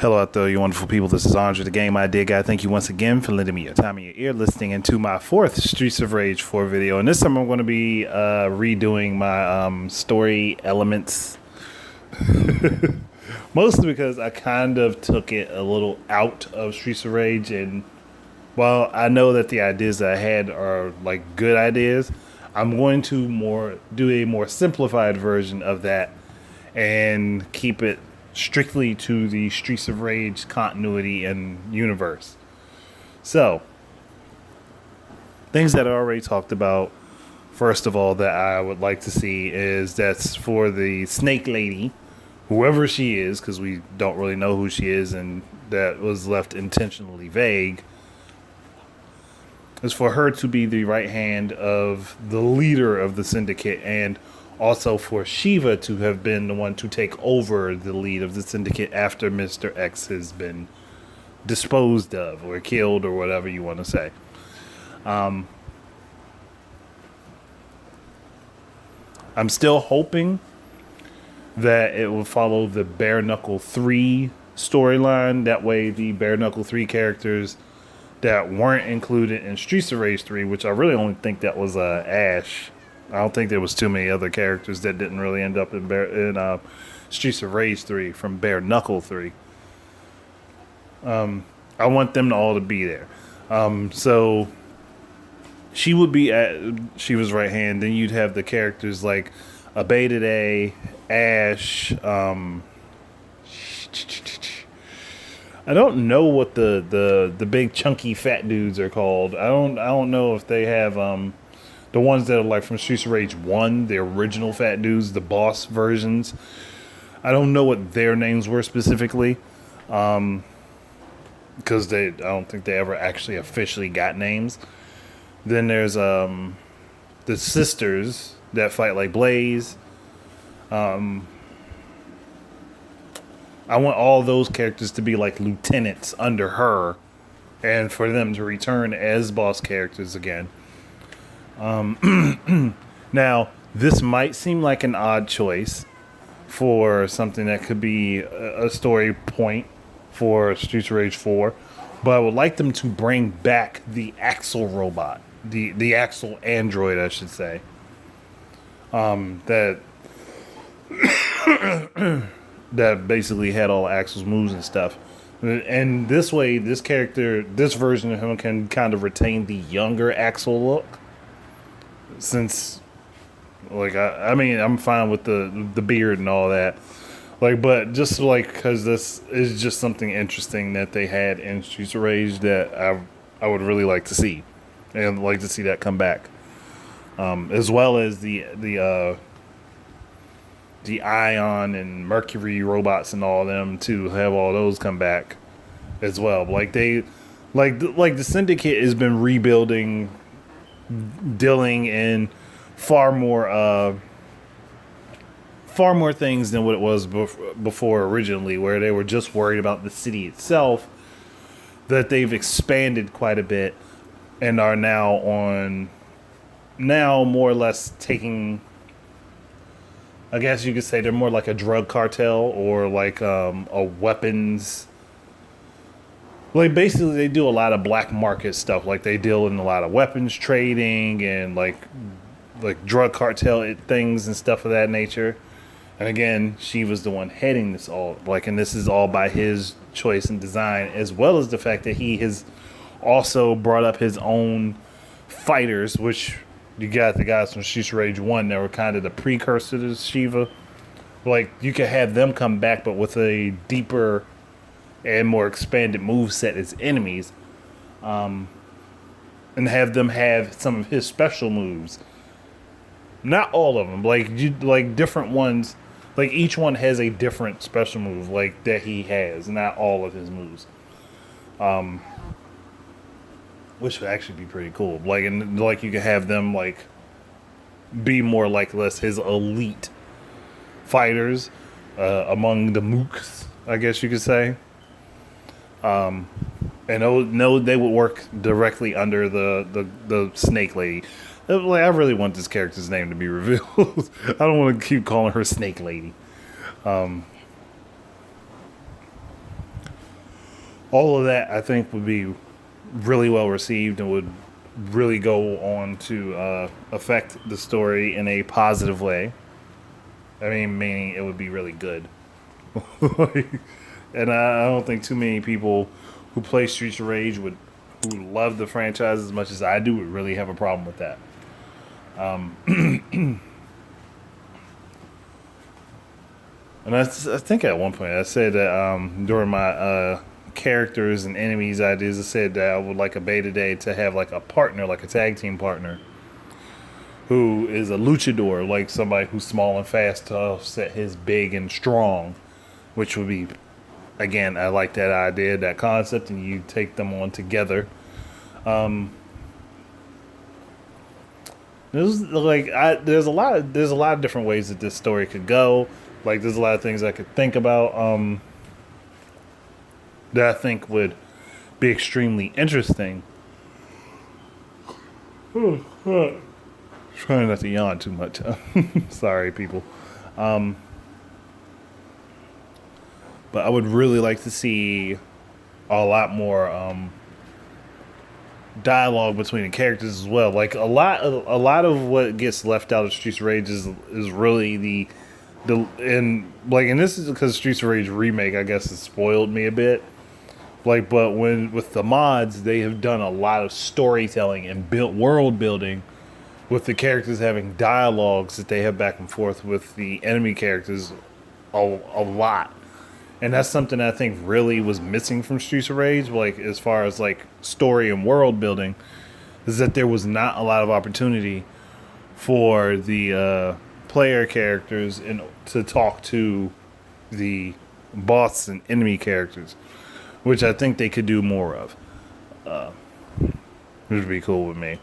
Hello out there, you wonderful people. This is Andre, the Game Idea Guy. Thank you once again for lending me your time and your ear, listening into my fourth Streets of Rage 4 video. And this time I'm going to be redoing my story elements. Mostly because I kind of took it a little out of Streets of Rage. And while I know that the ideas that I had are like good ideas, I'm going to do a more simplified version of that and keep it strictly to the Streets of Rage continuity and universe. So, things that I already talked about. First of all, that I would like to see is that's for the Snake Lady, whoever she is, because we don't really know who she is, and that was left intentionally vague. Is for her to be the right hand of the leader of the syndicate, and also for Shiva to have been the one to take over the lead of the syndicate after Mr. X has been disposed of or killed or whatever you want to say. I'm still hoping that it will follow the Bare Knuckle 3 storyline. That way the Bare Knuckle 3 characters that weren't included in Streets of Rage 3, which I really only think that was Ash. I don't think there was too many other characters that didn't really end up in Streets of Rage 3 from Bare Knuckle 3. I want them all to be there. So she would be Shiva's right hand. Then you'd have the characters like Abated A, Ash. I don't know what the big chunky fat dudes are called. I don't know if they have the ones that are like from Streets of Rage 1, the original fat dudes, the boss versions. I don't know what their names were specifically. Because I don't think they ever actually officially got names. Then there's the sisters that fight like Blaze. I want all those characters to be like lieutenants under her, and for them to return as boss characters again. Now, this might seem like an odd choice for something that could be a story point for Streets of Rage 4, but I would like them to bring back the Axle robot, the Axle android, I should say. That that basically had all Axel's moves and stuff. And this way, this version of him can kind of retain the younger Axel look. Since, like, I mean, I'm fine with the beard and all that. Like, but just like, because this is just something interesting that they had in Streets of Rage that I would really like to see. And like to see that come back. As well as the Ion and Mercury robots and all of them to have all those come back as well. Like the Syndicate has been rebuilding, dealing in far more things than what it was before originally, where they were just worried about the city itself. That they've expanded quite a bit and are now more or less taking, I guess you could say they're more like a drug cartel or like a weapons. Like, basically, they do a lot of black market stuff. Like, they deal in a lot of weapons trading and like drug cartel things and stuff of that nature. And again, she was the one heading this all. Like, and this is all by his choice and design, as well as the fact that he has also brought up his own fighters, which you got the guys from Streets of Rage 1 that were kind of the precursor to Shiva. Like, you could have them come back, but with a deeper and more expanded move set as enemies, and have them have some of his special moves. Not all of them, like different ones. Like, each one has a different special move, like that he has. Not all of his moves, which would actually be pretty cool. Like, and like you could have them like be more like less his elite fighters among the mooks, I guess you could say. And no, they would work directly under the Snake Lady. Like, I really want this character's name to be revealed. I don't want to keep calling her Snake Lady. All of that I think would be really well received and would really go on to affect the story in a positive way. I mean, meaning it would be really good. And I don't think too many people who play Streets of Rage who love the franchise as much as I do, would really have a problem with that. And I think at one point I said that during my characters and enemies ideas, I said that I would like a beta day to have like a partner, like a tag team partner, who is a luchador, like somebody who's small and fast to offset his big and strong, which would be, again, I like that idea, that concept, and you take them on together. There's a lot of different ways that this story could go. Like there's a lot of things I could think about that I think would be extremely interesting. Trying not to yawn too much. Sorry, people. But I would really like to see a lot more dialogue between the characters as well. Like a lot of what gets left out of Streets of Rage is really and this is because Streets of Rage remake, I guess, has spoiled me a bit. Like, but with the mods, they have done a lot of storytelling and built world building with the characters having dialogues that they have back and forth with the enemy characters a lot. And that's something I think really was missing from Streets of Rage, like as far as like story and world building, is that there was not a lot of opportunity for the player characters to talk to the boss and enemy characters, which I think they could do more of. Which would be cool with me.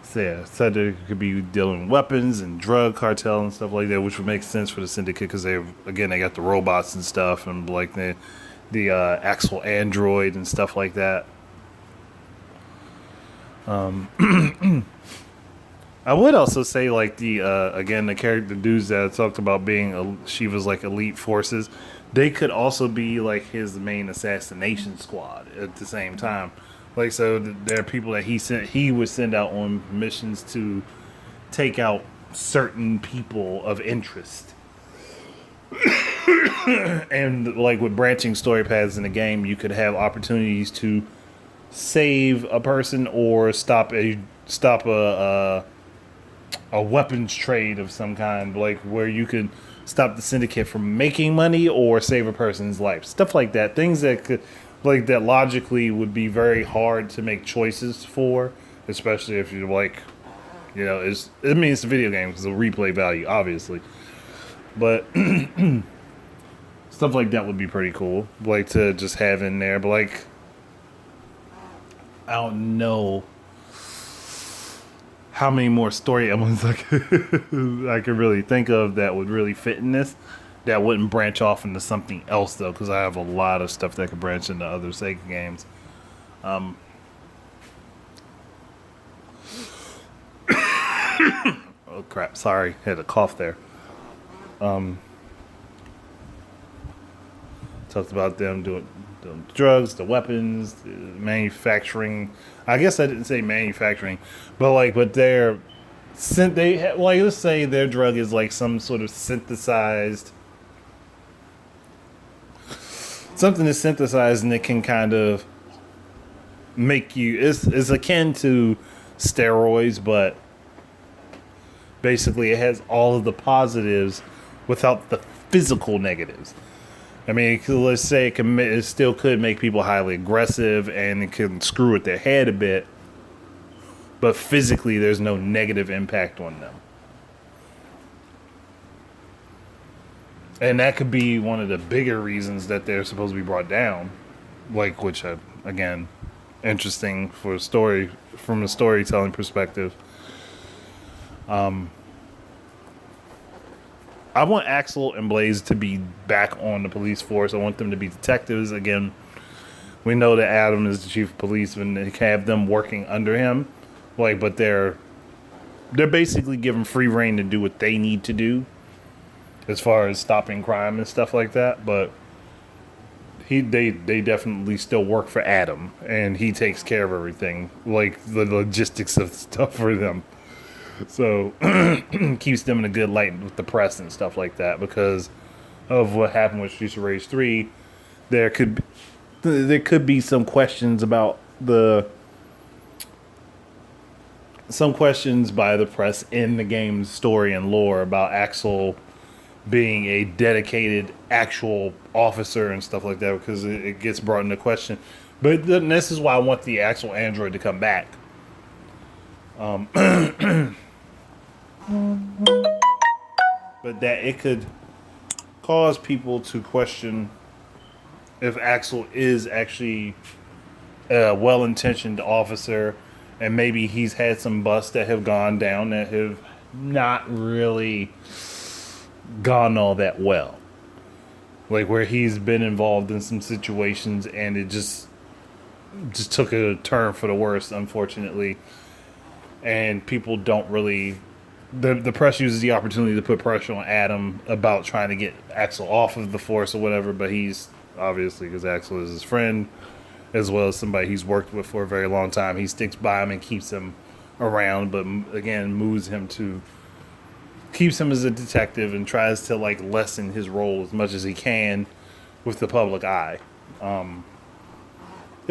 So yeah, said they could be dealing with weapons and drug cartel and stuff like that, which would make sense for the Syndicate because they got the robots and stuff and like the actual android and stuff like that. I would also say like the character dudes that I talked about being Shiva's like elite forces, they could also be like his main assassination squad at the same time. Like, so there are people that he would send out on missions to take out certain people of interest. And like with branching story paths in the game, you could have opportunities to save a person or stop a weapons trade of some kind, like where you could stop the Syndicate from making money or save a person's life. Stuff like that. Things that could, like, that logically would be very hard to make choices for, especially if you're like, it's a video game because of replay value, obviously. But stuff like that would be pretty cool, like to just have in there. But like, I don't know how many more story elements I could really think of that would really fit in this, that wouldn't branch off into something else though, because I have a lot of stuff that could branch into other Sega games. Oh crap, sorry, had a cough there. Talked about them doing the drugs, the weapons, the manufacturing. I guess I didn't say manufacturing, but let's say their drug is like some sort of synthesized, something that's synthesized and it can kind of make you, it's akin to steroids, but basically it has all of the positives without the physical negatives. I mean, let's say it still could make people highly aggressive and it can screw with their head a bit, but physically there's no negative impact on them. And that could be one of the bigger reasons that they're supposed to be brought down, which again, interesting for a story, from a storytelling perspective. I want Axel and Blaze to be back on the police force. I want them to be detectives. Again, we know that Adam is the chief of police and they have them working under him. But they're basically given free reign to do what they need to do. as far as stopping crime and stuff like that. But they definitely still work for Adam, and he takes care of everything, like the logistics of stuff for them. So keeps them in a good light with the press and stuff like that because of what happened with Streets of Rage 3. There could be some questions about some questions by the press in the game's story and lore about Axel being a dedicated actual officer and stuff like that, because it gets brought into question. But this is why I want the actual android to come back. But that it could cause people to question if Axel is actually a well-intentioned officer, and maybe he's had some busts that have gone down that have not really gone all that well. Like where he's been involved in some situations and it just took a turn for the worse, unfortunately. And people don't really... The press uses the opportunity to put pressure on Adam about trying to get Axel off of the force or whatever, but he's obviously, because Axel is his friend, as well as somebody he's worked with for a very long time, he sticks by him and keeps him around, but again, keeps him as a detective and tries to like lessen his role as much as he can with the public eye.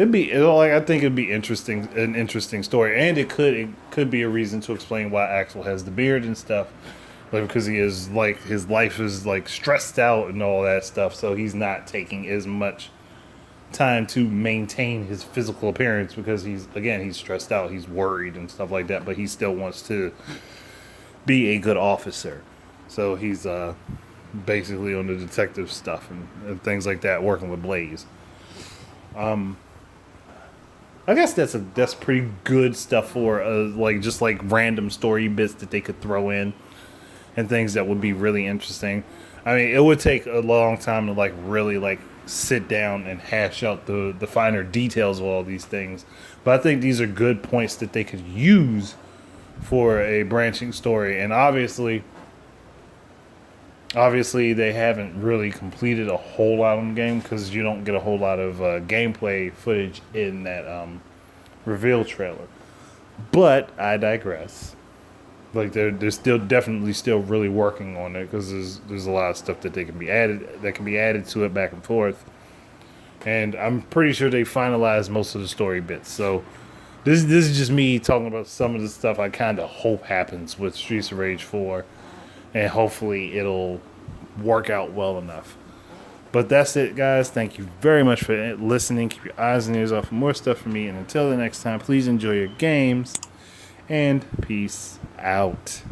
I think it'd be an interesting story, and it could be a reason to explain why Axel has the beard and stuff, like because he is like his life is like stressed out and all that stuff, so he's not taking as much time to maintain his physical appearance because he's stressed out, he's worried and stuff like that, but he still wants to be a good officer. So he's basically on the detective stuff and things like that, working with Blaze. I guess that's pretty good stuff for just random story bits that they could throw in and things that would be really interesting. I mean, it would take a long time to like really like sit down and hash out the finer details of all these things. But I think these are good points that they could use for a branching story. And obviously they haven't really completed a whole lot in the game because you don't get a whole lot of gameplay footage in that reveal trailer. But I digress. Like they're definitely still really working on it because there's a lot of stuff that can be added to it back and forth. And I'm pretty sure they finalized most of the story bits. So this is just me talking about some of the stuff I kind of hope happens with Streets of Rage 4. And hopefully it'll work out well enough. But that's it, guys. Thank you very much for listening. Keep your eyes and ears out for more stuff from me. And until the next time, please enjoy your games. And peace out.